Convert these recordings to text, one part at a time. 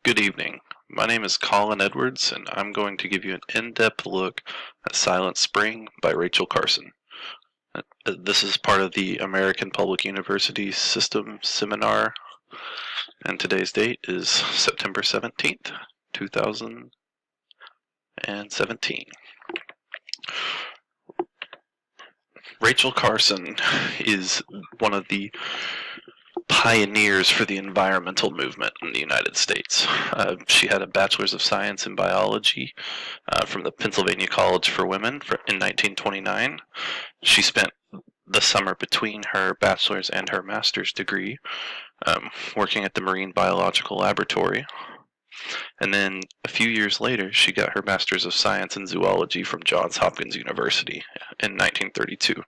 Good evening. My name is Colin Edwards, and I'm going to give you an in-depth look at Silent Spring by Rachel Carson. This is part of the American Public University System Seminar, and today's date is September 17th, 2017. Rachel Carson is one of the pioneers for the environmental movement in the United States. She had a Bachelor's of Science in Biology from the Pennsylvania College for Women in 1929. She spent the summer between her bachelor's and her master's degree working at the Marine Biological Laboratory. And then a few years later, she got her Master's of Science in Zoology from Johns Hopkins University in 1932.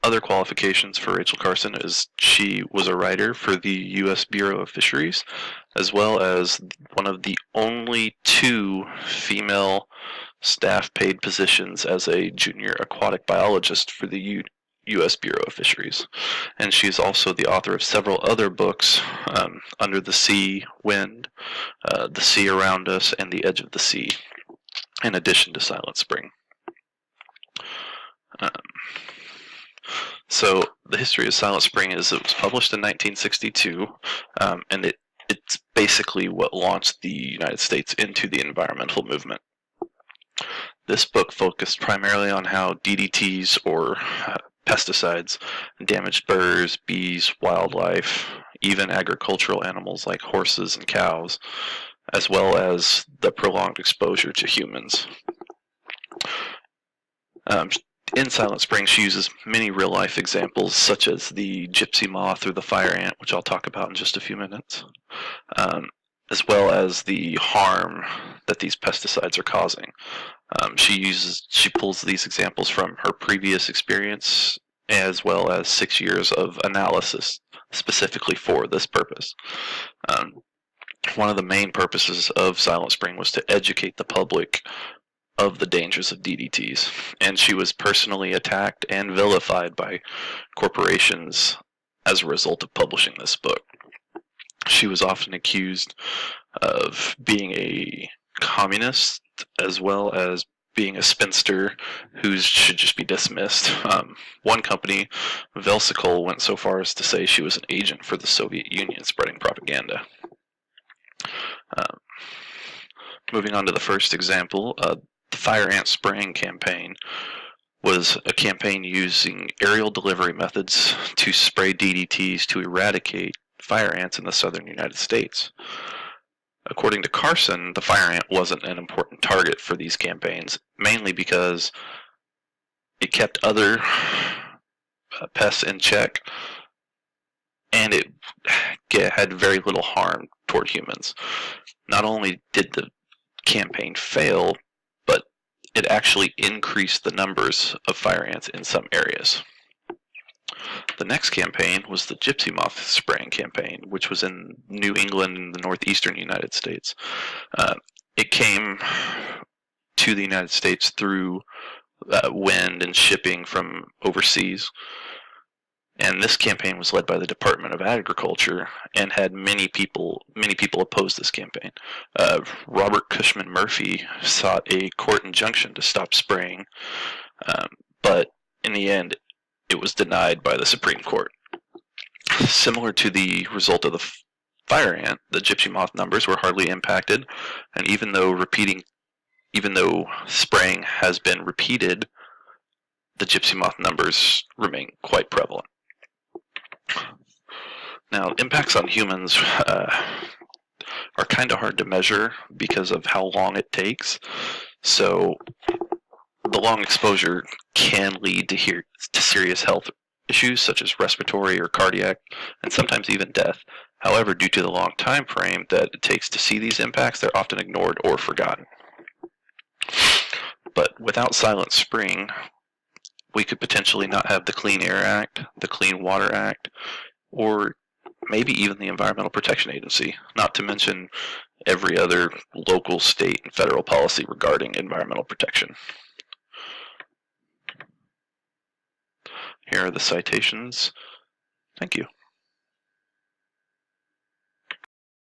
Other qualifications for Rachel Carson is she was a writer for the U.S. Bureau of Fisheries, as well as one of the only two female staff-paid positions as a junior aquatic biologist for the U.S. Bureau of Fisheries. And she is also the author of several other books, Under the Sea, Wind, The Sea Around Us, and The Edge of the Sea, in addition to Silent Spring. So the history of Silent Spring is it was published in 1962, and it's basically what launched the United States into the environmental movement. This book focused primarily on how DDTs, or pesticides, damaged birds, bees, wildlife, even agricultural animals like horses and cows, as well as the prolonged exposure to humans. In Silent Spring, she uses many real-life examples, such as the gypsy moth or the fire ant, which I'll talk about in just a few minutes, as well as the harm that these pesticides are causing. She pulls these examples from her previous experience, as well as 6 years of analysis specifically for this purpose. One of the main purposes of Silent Spring was to educate the public of the dangers of DDTs, and she was personally attacked and vilified by corporations as a result of publishing this book. She was often accused of being a communist, as well as being a spinster who should just be dismissed. One company, Velsicle, went so far as to say she was an agent for the Soviet Union spreading propaganda. Moving on to the first example, the Fire Ant Spraying Campaign was a campaign using aerial delivery methods to spray DDTs to eradicate fire ants in the southern United States. According to Carson, the fire ant wasn't an important target for these campaigns, mainly because it kept other pests in check, and it had very little harm toward humans. Not only did the campaign fail, but it actually increased the numbers of fire ants in some areas. The next campaign was the gypsy moth spraying campaign, which was in New England in the northeastern United States. It came to the United States through wind and shipping from overseas. And this campaign was led by the Department of Agriculture and had many people oppose this campaign. Robert Cushman Murphy sought a court injunction to stop spraying, but in the end, it was denied by the Supreme Court. Similar to the result of the fire ant, the gypsy moth numbers were hardly impacted, and even though spraying has been repeated, the gypsy moth numbers remain quite prevalent. Now, impacts on humans are kind of hard to measure because of how long it takes. So the long exposure can lead to serious health issues such as respiratory or cardiac, and sometimes even death. However, due to the long time frame that it takes to see these impacts, they're often ignored or forgotten. But without Silent Spring, we could potentially not have the Clean Air Act, the Clean Water Act, or maybe even the Environmental Protection Agency, not to mention every other local, state, and federal policy regarding environmental protection. Here are the citations. Thank you.